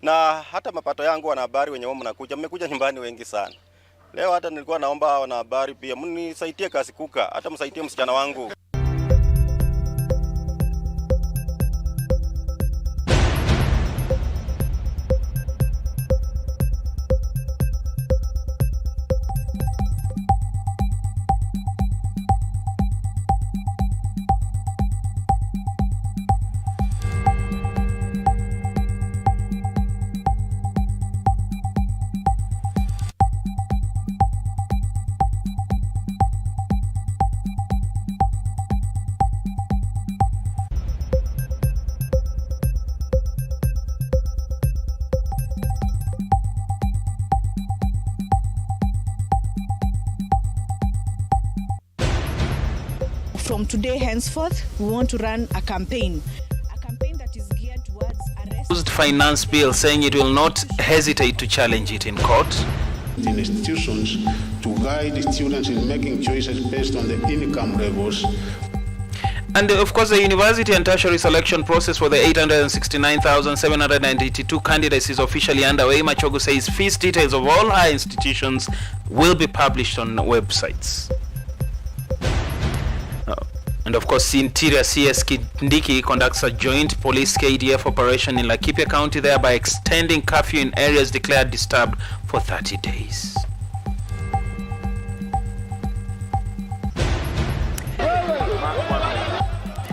Na hata mapato yangu wanahabari wenye wao mnakuja, mmekuja nyumbani wengi sana. Leo hata nilikuwa naomba wanahabari pia mnisaidie kasi kuka, hata msaidie msichana wangu. From today henceforth, we want to run a campaign that is geared towards arresting finance bill, saying it will not hesitate to challenge it in court. In institutions to guide students in making choices based on the income levels. And of course, the university and tertiary selection process for the 869,792 candidates is officially underway. Machogu says fees details of all higher institutions will be published on websites. And of course, Interior CS Kindiki conducts a joint police KDF operation in Laikipia County, thereby extending curfew in areas declared disturbed for 30 days.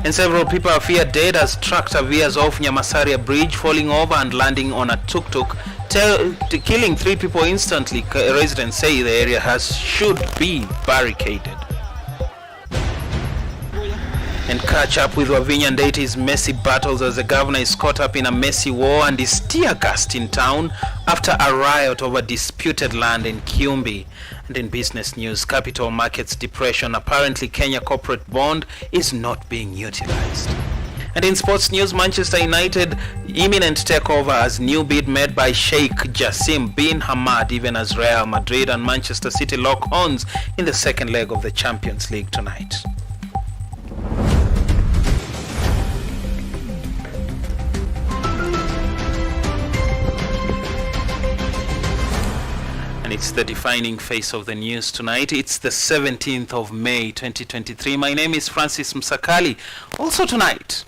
And several people are feared dead as tractor veers off Nyamasaria Bridge, falling over and landing on a tuk-tuk, killing 3 people instantly. Residents say the area should be barricaded. And catch up with Wavinya Ndeti's messy battles as the governor is caught up in a messy war and is tear-gassed in town after a riot over disputed land in Kiumbi. And in business news, capital markets depression. Apparently, Kenya corporate bond is not being utilized. And in sports news, Manchester United imminent takeover as new bid made by Sheikh Jassim bin Hamad, even as Real Madrid and Manchester City lock horns in the second leg of the Champions League tonight. It's the defining face of the news tonight. It's the 17th of May 2023. My name is Francis Msakali. Also tonight,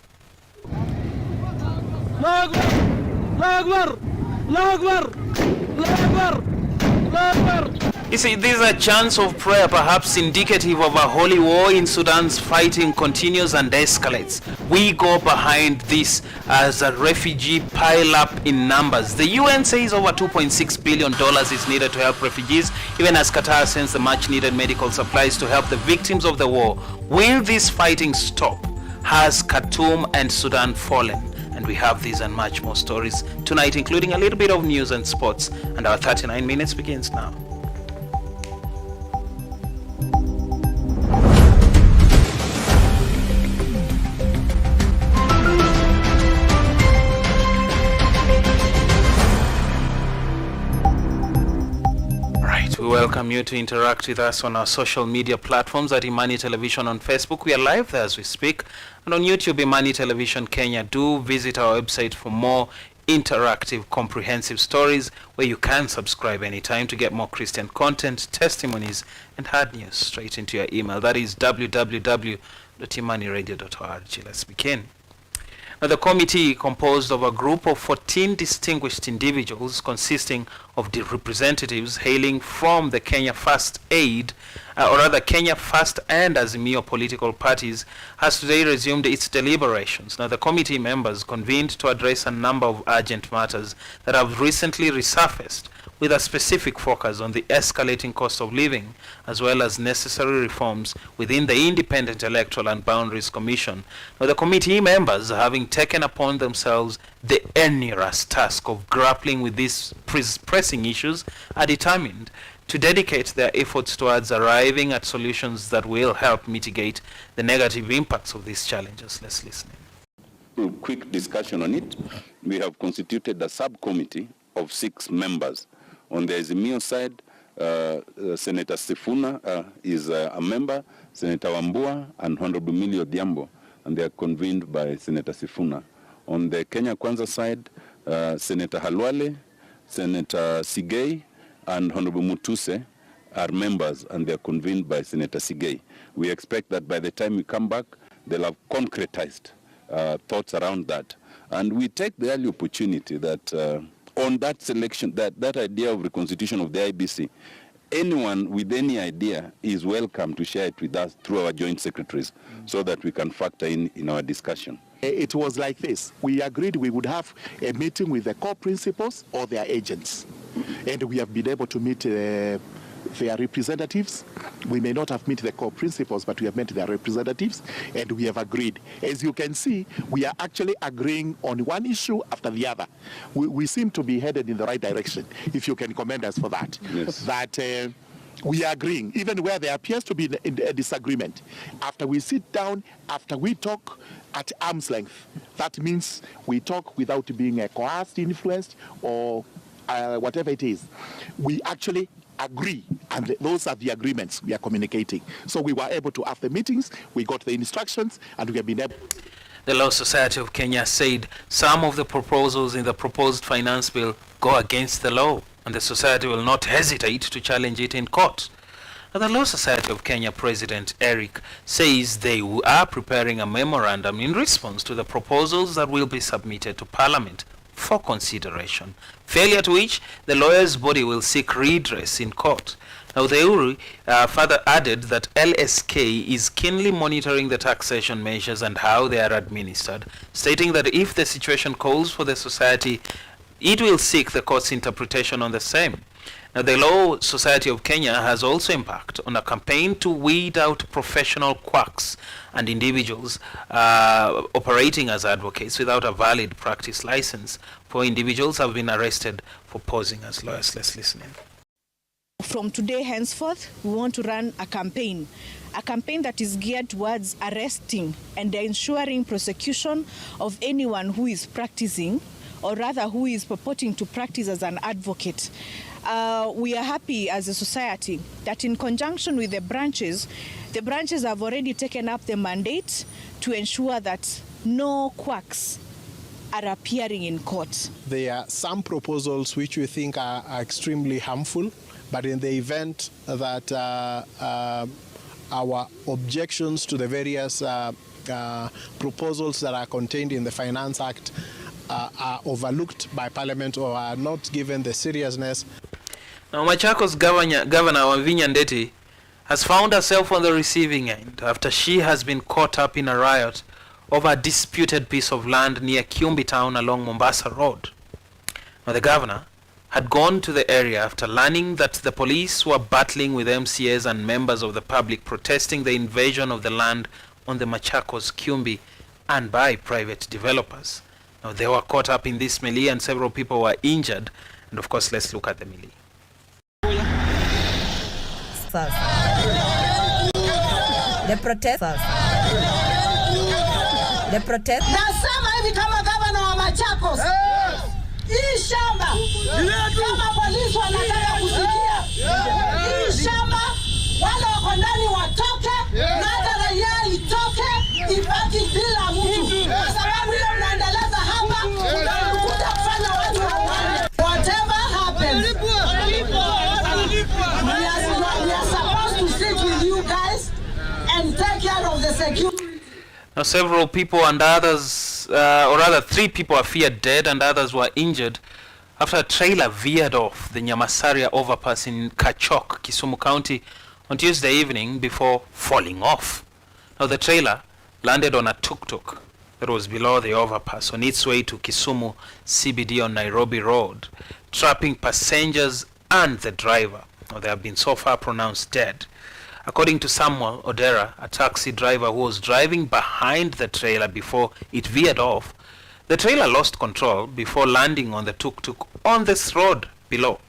you see, these are chants of prayer, perhaps indicative of a holy war in Sudan's fighting continues and escalates. We go behind this as a refugee pile up in numbers. The UN says over $2.6 billion is needed to help refugees, even as Qatar sends the much needed medical supplies to help the victims of the war. Will this fighting stop? Has Khartoum and Sudan fallen? And we have these and much more stories tonight, including a little bit of news and sports. And our 39 minutes begins now. welcome you to interact with us on our social media platforms at Imani Television on Facebook. We are live there as we speak. And on YouTube, Imani Television Kenya. Do visit our website for more interactive, comprehensive stories where you can subscribe anytime to get more Christian content, testimonies, and hard news straight into your email. That is www.imaniradio.org. Let's begin. Now, the committee, composed of a group of 14 distinguished individuals consisting of the representatives hailing from the Kenya First Kenya First and Azimio political parties, has today resumed its deliberations. Now, the committee members convened to address a number of urgent matters that have recently resurfaced, with a specific focus on the escalating cost of living, as well as necessary reforms within the Independent Electoral and Boundaries Commission. Now, the committee members, having taken upon themselves the onerous task of grappling with these pressing issues, are determined to dedicate their efforts towards arriving at solutions that will help mitigate the negative impacts of these challenges. Let's listen. A quick discussion on it. We have constituted a subcommittee of 6 members. On the Azimio side, Senator Sifuna is a member, Senator Wambua, and Honorable Millie Odhiambo, and they are convened by Senator Sifuna. On the Kenya Kwanza side, Senator Halwale, Senator Sigei, and Honorable Mutuse are members, and they are convened by Senator Sigei. We expect that by the time we come back, they'll have concretized thoughts around that. And we take the early opportunity that on that selection, that idea of reconstitution of the IBC, anyone with any idea is welcome to share it with us through our joint secretaries so that we can factor in our discussion. It was like this. We agreed we would have a meeting with the core principals or their agents. And we have been able to meet their representatives. We may not have met the core principals, but we have met their representatives, and we have agreed. As you can see, we are actually agreeing on one issue after the other. We seem to be headed in the right direction, if you can commend us for that. Yes. That we are agreeing, even where there appears to be a disagreement. After we sit down, after we talk at arm's length, that means we talk without being coerced, influenced, or whatever it is. We actually agree, and those are the agreements we are communicating. So we were able to have the meetings, we got the instructions, and we have been able. The Law Society of Kenya said some of the proposals in the proposed finance bill go against the law, and the society will not hesitate to challenge it in court. Now, the Law Society of Kenya President Eric says they are preparing a memorandum in response to the proposals that will be submitted to Parliament for consideration, failure to which the lawyers' body will seek redress in court. Now, the URI further added that LSK is keenly monitoring the taxation measures and how they are administered, stating that if the situation calls for the society, it will seek the court's interpretation on the same. Now, the Law Society of Kenya has also embarked on a campaign to weed out professional quacks and individuals operating as advocates without a valid practice license. 4 individuals have been arrested for posing as lawyers. Let's listen in. From today henceforth, we want to run a campaign that is geared towards arresting and ensuring prosecution of anyone who is practicing, or rather who is purporting to practice as an advocate. We are happy as a society that in conjunction with the branches have already taken up the mandate to ensure that no quacks are appearing in court. There are some proposals which we think are extremely harmful, but in the event that our objections to the various proposals that are contained in the Finance Act are overlooked by Parliament or are not given the seriousness. Now, Machakos Governor Wavinya Ndeti has found herself on the receiving end after she has been caught up in a riot over a disputed piece of land near Kiumbi town along Mombasa Road. Now, the governor had gone to the area after learning that the police were battling with MCAs and members of the public protesting the invasion of the land on the Machakos Kiumbi and by private developers. Now, they were caught up in this melee and several people were injured. And of course, let's look at the melee. The protesters. Nasema hivi kama gavana wa Machakos. hii shamba kama polisi wanataka kusikia hii shamba, wale wako ndani watoke na hata raia itoke ibaki bila mtu, kwa sababu hiyo mnaendeleza hapa unakuja kufanya watu waone. Whatever happens, we are supposed to sit with you guys and take care of the security. Now, several people and others, or rather 3 people are feared dead and others were injured after a trailer veered off the Nyamasaria overpass in Kachok, Kisumu County on Tuesday evening before falling off. Now, the trailer landed on a tuk-tuk that was below the overpass on its way to Kisumu CBD on Nairobi Road, trapping passengers and the driver. Now, they have been so far pronounced dead. According to Samuel Odera, a taxi driver who was driving behind the trailer before it veered off, the trailer lost control before landing on the tuk-tuk on this road below.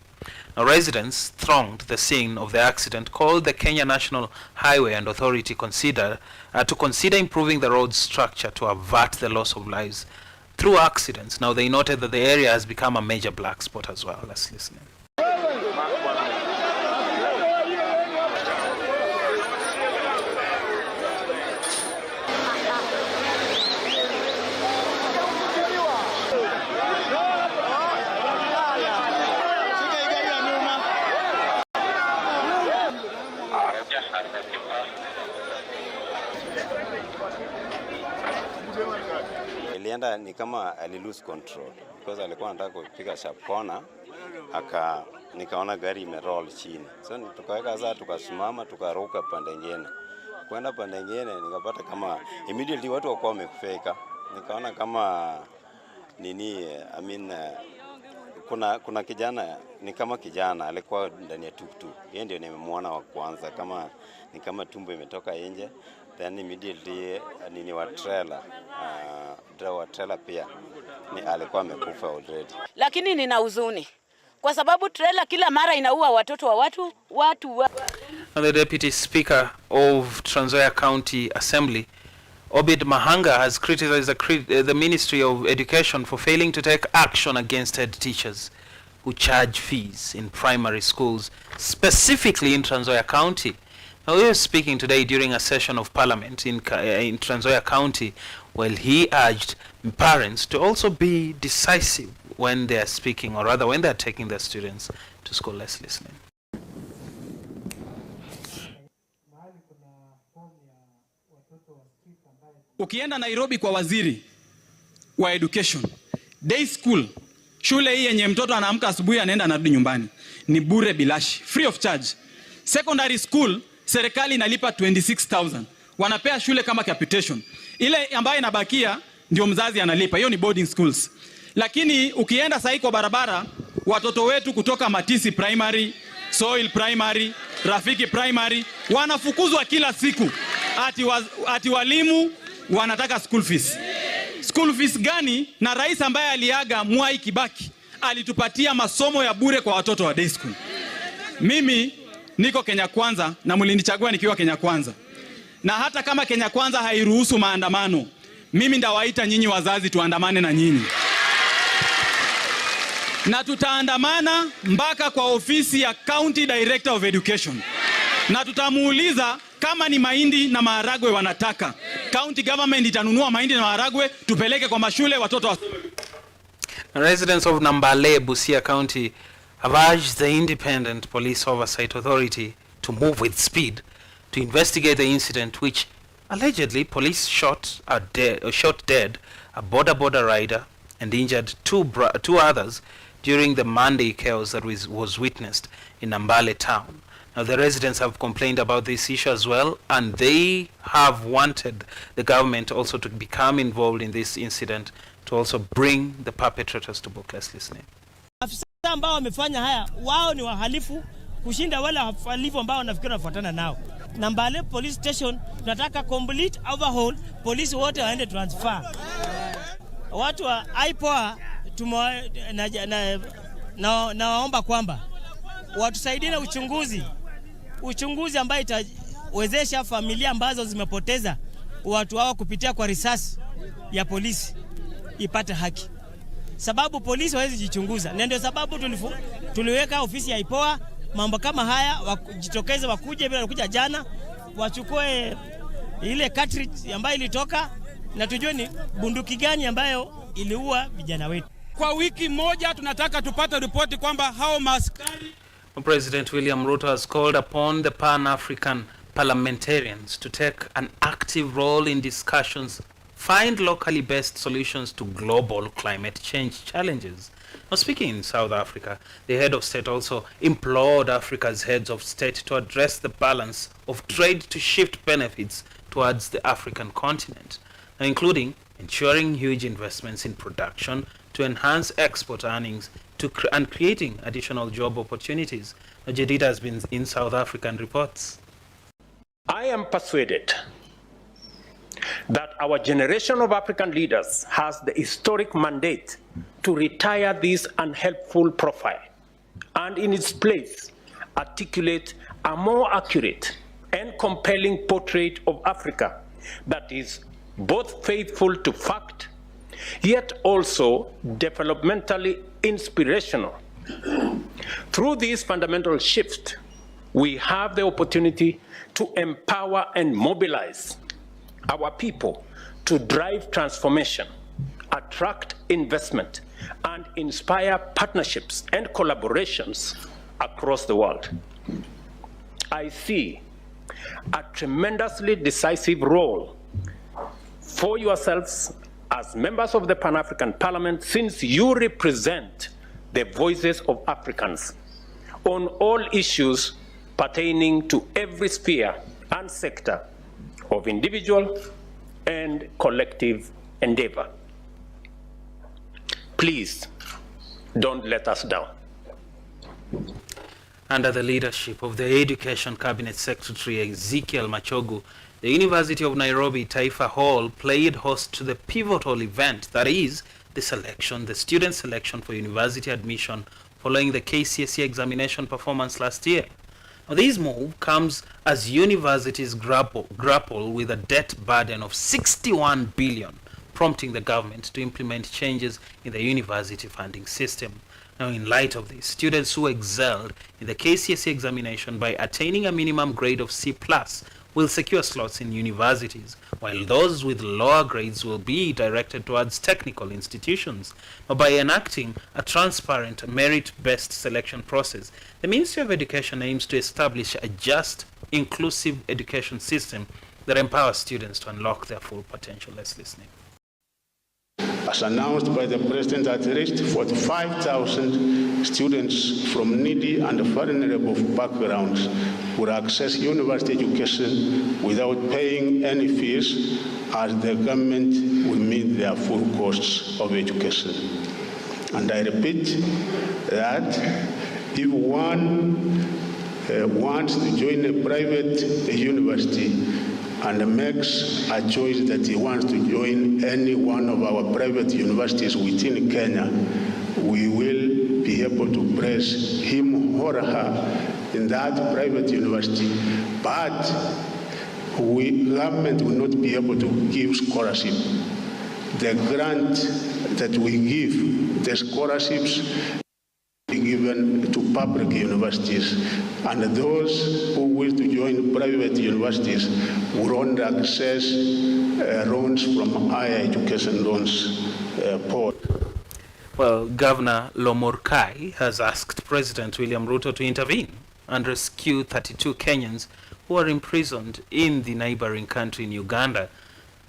Now, residents thronged the scene of the accident, called the Kenya National Highway and Authority to consider improving the road structure to avert the loss of lives through accidents. Now, they noted that the area has become a major black spot as well. Let's listen. Ilienda ni kama ali lose control because alikuwa anataka kupiga sharp corner, nikaona gari imeroll chini, so tukaweka saa, tukasimama, tukaruka pande nyingine. Kwenda pande nyingine nikapata kama immediately watu wako wamekufeka, nikaona kama nini, kuna kijana, ni kama kijana alikuwa ndani ya tuktuk. Yeye ndio nimemwona wa kwanza, ni kama tumbo imetoka nje. Then immediately nini wa trailer pia alikuwa amekufa already. Lakini nina huzuni kwa sababu trailer kila mara inaua watoto wa watu. The Deputy Speaker of Trans Nzoia County Assembly, Obid Mahanga, has criticized the Ministry of Education for failing to take action against head teachers who charge fees in primary schools, specifically in Trans Nzoia County. Now, he was speaking today during a session of Parliament in Trans Nzoia County, while he urged parents to also be decisive when they are speaking, or rather when they are taking their students to school. Let's listen. Ukienda Nairobi kwa waziri wa education, day school, shule hii yenye mtoto anaamka asubuhi anaenda anarudi nyumbani, ni bure bilashi, free of charge. Secondary school, serikali inalipa 26,000. Wanapea shule kama capitation. Ile ambayo inabakia ndio mzazi analipa. Hiyo ni boarding schools. Lakini ukienda sahi kwa barabara, watoto wetu kutoka Matisi Primary, Soil Primary, Rafiki Primary wanafukuzwa kila siku. Ati walimu wanataka school fees. School fees gani? Na rais ambaye aliaga, Mwai Kibaki, alitupatia masomo ya bure kwa watoto wa day school. Mimi niko Kenya Kwanza na mlinichagua nikiwa Kenya Kwanza. Na hata kama Kenya Kwanza hairuhusu maandamano, mimi ndawaita nyinyi wazazi tuandamane na nyinyi. Na tutaandamana mpaka kwa ofisi ya County Director of Education. Na tutamuuliza kama ni mahindi na maharagwe wanataka, county government itanunua mahindi na maharagwe tupeleke kwa mashule watoto wa... Residents of Nambale, Busia County have urged the Independent Police Oversight Authority to move with speed to investigate the incident which allegedly police shot dead a border rider and injured two others during the Monday chaos that was witnessed in Nambale town. Now, the residents have complained about this issue as well, and they have wanted the government also to become involved in this incident to also bring the perpetrators to book. Let's listen. Afisa ambao wamefanya haya, wao ni wahalifu kushinda wale wahalifu ambao wanafikiri wafuatana nao. Nambale police station tunataka complete overhaul, polisi wote waende transfer. Watu wa IPOA nawaomba kwamba watusaidie na uchunguzi ambayo itawezesha familia ambazo zimepoteza watu wao kupitia kwa risasi ya polisi ipate haki. sababu polisi hawezi jichunguza. Na ndio sababu tuliweka ofisi ya IPOA, mambo kama haya wajitokeze, wakuje bila kuja jana, wachukue ile cartridge ambayo ilitoka na tujue ni bunduki gani ambayo iliua vijana wetu. Kwa wiki moja tunataka tupate ripoti kwamba hao maskari. President William Ruto has called upon the Pan-African parliamentarians to take an active role in discussions, find locally based solutions to global climate change challenges. Now, speaking in South Africa, the head of state also implored Africa's heads of state to address the balance of trade to shift benefits towards the African continent, now including ensuring huge investments in production to enhance export earnings and creating additional job opportunities. Now, Jedida has been in South Africa and reports. I am persuaded that our generation of African leaders has the historic mandate to retire this unhelpful profile and in its place articulate a more accurate and compelling portrait of Africa that is both faithful to fact yet also developmentally inspirational. Through this fundamental shift, we have the opportunity to empower and mobilize our people to drive transformation, attract investment, and inspire partnerships and collaborations across the world. I see a tremendously decisive role for yourselves as members of the Pan-African Parliament, since you represent the voices of Africans on all issues pertaining to every sphere and sector of individual and collective endeavor. Please don't let us down. Under the leadership of the Education Cabinet Secretary Ezekiel Machogu, the University of Nairobi Taifa Hall played host to the pivotal event, that is, the student selection for university admission following the KCSE examination performance last year. Now, this move comes as universities grapple with a debt burden of 61 billion, prompting the government to implement changes in the university funding system. Now, in light of this, students who excelled in the KCSE examination by attaining a minimum grade of C+ will secure slots in universities, while those with lower grades will be directed towards technical institutions. Now, by enacting a transparent, merit-based selection process, the Ministry of Education aims to establish a just, inclusive education system that empowers students to unlock their full potential. Let's listen. As announced by the President, at least 45,000 students from needy and vulnerable backgrounds will access university education without paying any fees, as the government will meet their full costs of education. And I repeat that if one wants to join a private university and makes a choice that he wants to join any one of our private universities within Kenya, we will be able to place him or her in that private university, but government will not be able to give scholarship. The grant that we give, the scholarships given to public universities, and those who wish to join private universities will only access loans from higher education loans board. Well, Governor Lomurkai has asked President William Ruto to intervene and rescue 32 Kenyans who are imprisoned in the neighboring country in Uganda,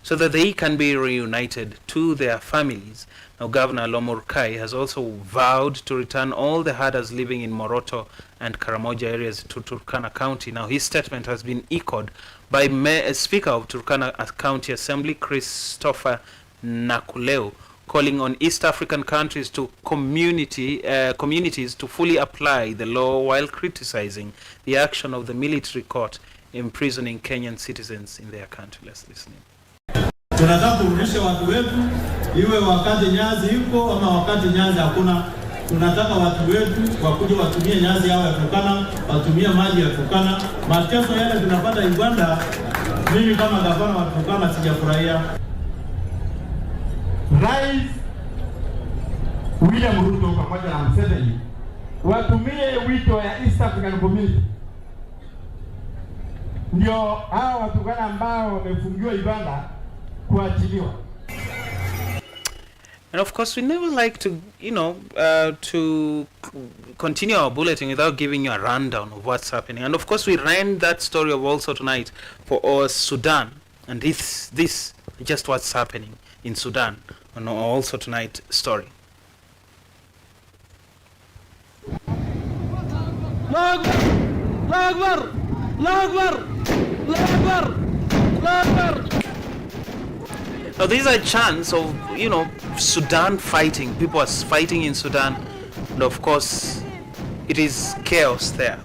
so that they can be reunited to their families. Now, Governor Lomurkai has also vowed to return all the herders living in Moroto and Karamoja areas to Turkana County. Now, his statement has been echoed by Speaker of Turkana County Assembly, Christopher Nakuleo, calling on East African countries to communities to fully apply the law, while criticizing the action of the military court imprisoning Kenyan citizens in their country. Let's listen. Tunataka kurudisha watu wetu, iwe wakati nyazi iko ama wakati nyazi hakuna. Tunataka watu wetu wakuje watumie nyazi yao ya Turkana, watumie maji ya Turkana. Mateso yale tunapata Uganda, mimi kama gavana wa Turkana sijafurahia. Rais William Ruto pamoja na Museveni watumie wito ya East African Community, ndio hao Waturkana ambao wamefungiwa Uganda kuachiliwa. And of course, we never like to, to continue our bulletin without giving you a rundown of what's happening. And of course, we ran that story of also tonight for Sudan. And this is just what's happening in Sudan on also tonight story. Now these are chants of, Sudan fighting. People are fighting in Sudan. And of course, it is chaos there.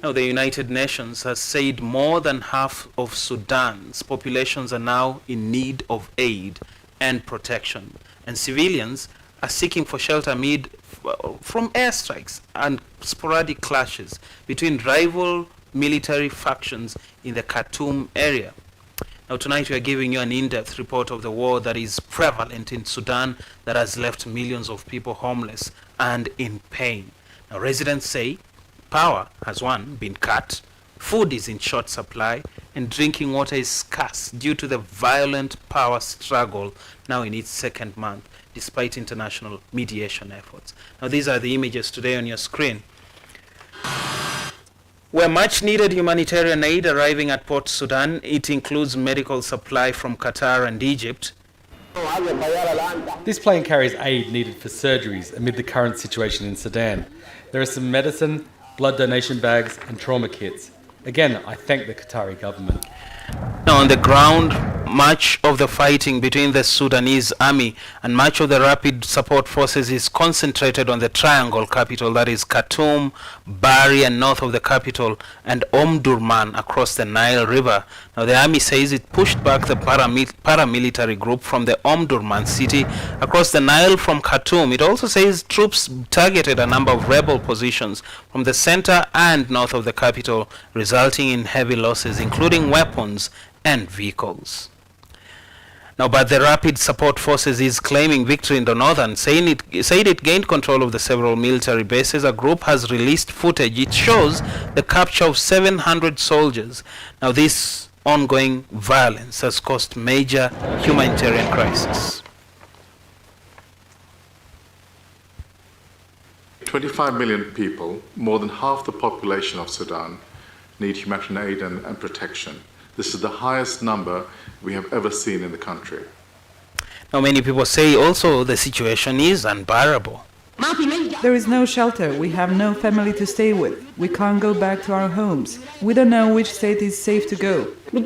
Now, the United Nations has said more than half of Sudan's populations are now in need of aid and protection, and civilians are seeking for shelter from airstrikes and sporadic clashes between rival military factions in the Khartoum area. Now, tonight we are giving you an in-depth report of the war that is prevalent in Sudan that has left millions of people homeless and in pain. Now, residents say power has been cut, food is in short supply, and drinking water is scarce due to the violent power struggle now in its second month, despite international mediation efforts. Now, these are the images today on your screen, where much needed humanitarian aid arriving at Port Sudan. It includes medical supply from Qatar and Egypt. This plane carries aid needed for surgeries amid the current situation in Sudan. There are some medicine, blood donation bags and trauma kits. Again, I thank the Qatari government. Now, on the ground, much of the fighting between the Sudanese army and much of the rapid support forces is concentrated on the triangle capital, that is Khartoum, Bari, and north of the capital, and Omdurman across the Nile River. Now, the army says it pushed back the paramilitary group from the Omdurman city across the Nile from Khartoum. It also says troops targeted a number of rebel positions from the center and north of the capital, resulting in heavy losses, including weapons and vehicles. Now, but the Rapid Support Forces is claiming victory in the northern, saying it gained control of the several military bases. A group has released footage. It shows the capture of 700 soldiers. Now, this ongoing violence has caused major humanitarian crisis. 25 million people, more than half the population of Sudan, need humanitarian aid and protection. This is the highest number we have ever seen in the country. Now, many people say also the situation is unbearable. There is no shelter. We have no family to stay with. We can't go back to our homes. We don't know which state is safe to go. We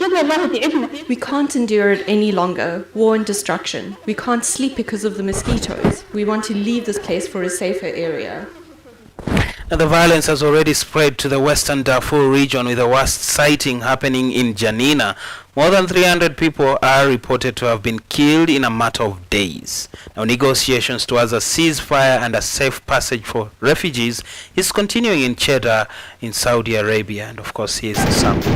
can't endure it any longer. War and destruction. We can't sleep because of the mosquitoes. We want to leave this place for a safer area. Now, the violence has already spread to the western Darfur region, with the worst sighting happening in Janina. More than 300 people are reported to have been killed in a matter of days. Now, negotiations towards a ceasefire and a safe passage for refugees is continuing in Jeddah in Saudi Arabia. And of course, here's the sample.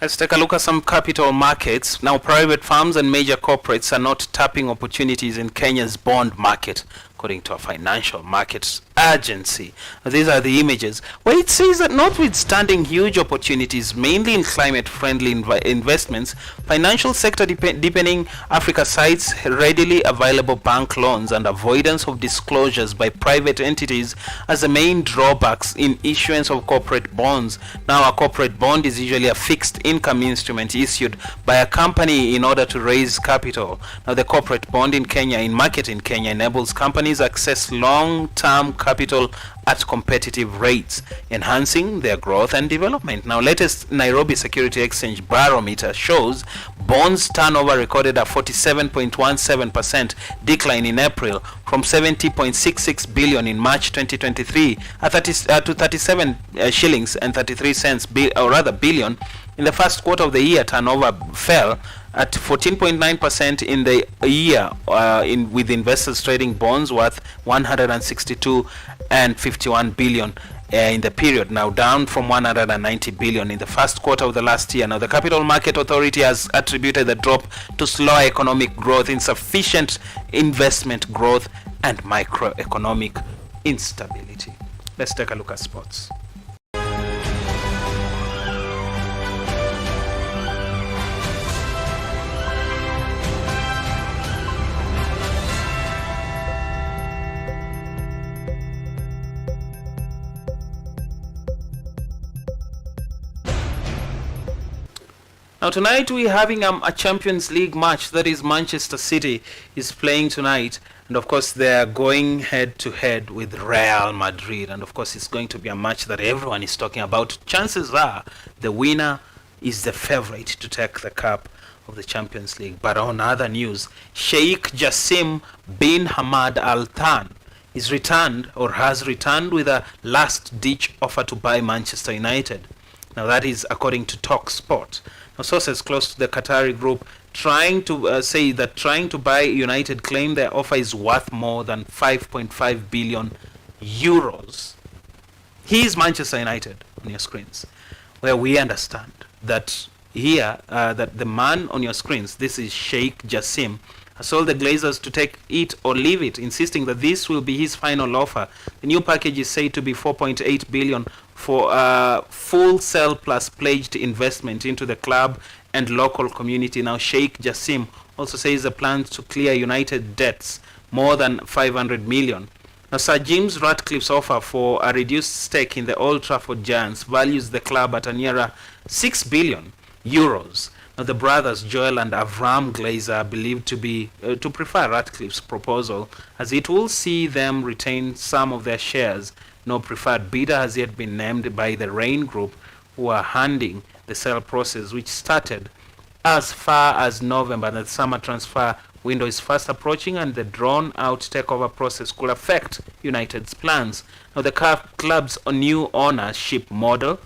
Let's take a look at some capital markets. Now, private firms and major corporates are not tapping opportunities in Kenya's bond market, according to a financial markets agency. These are the images where it says that notwithstanding huge opportunities, mainly in climate-friendly investments, financial sector deepening Africa cites readily available bank loans and avoidance of disclosures by private entities as the main drawbacks in issuance of corporate bonds. Now, a corporate bond is usually a fixed income instrument issued by a company in order to raise capital. Now, the corporate bond in Kenya, in Kenya, enables companies SMEs access long-term capital at competitive rates, enhancing their growth and development. Now, latest Nairobi Security Exchange barometer shows bonds turnover recorded a 47.17% decline in April from 70.66 billion in March 2023 to 37 shillings and 33 cents billion. In the first quarter of the year, turnover fell at 14.9% in the year, with investors trading bonds worth 162 and 51 billion in the period, now down from 190 billion in the first quarter of the last year. Now, the Capital Market Authority has attributed the drop to slower economic growth, insufficient investment growth, and microeconomic instability. Let's take a look at sports. Now tonight we're having a Champions League match. That is, Manchester City is playing tonight, and of course they are going head to head with Real Madrid, and of course it's going to be a match that everyone is talking about. Chances are the winner is the favorite to take the cup of the Champions League. But on other news, Sheikh Jassim bin Hamad Al Thani is returned, or has returned, with a last-ditch offer to buy Manchester United. Now that is according to TalkSport. Now, sources close to the Qatari group trying to buy United claim their offer is worth more than 5.5 billion euros. He is Manchester United on your screens, where we understand that here that the man on your screens, this is Sheikh Jassim, has told the Glazers to take it or leave it, insisting that this will be his final offer. The new package is said to be 4.8 billion for full sell plus pledged investment into the club and local community. Now, Sheikh Jassim also says the plans to clear United debts more than 500 million. Now, Sir James Ratcliffe's offer for a reduced stake in the Old Trafford Giants values the club at a nearer 6 billion euros. Now, the brothers Joel and Avram Glazer are believed to prefer Ratcliffe's proposal, as it will see them retain some of their shares. No preferred bidder has yet been named by the Rain Group, who are handling the sale process, which started as far as November. The summer transfer window is fast approaching, and the drawn-out takeover process could affect United's plans. Now, the club's new ownership model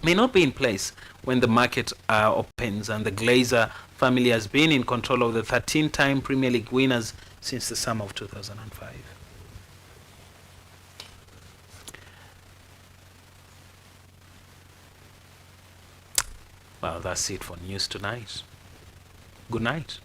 may not be in place when the market opens, and the Glazer family has been in control of the 13-time Premier League winners since the summer of 2005. Well, that's it for news tonight. Good night.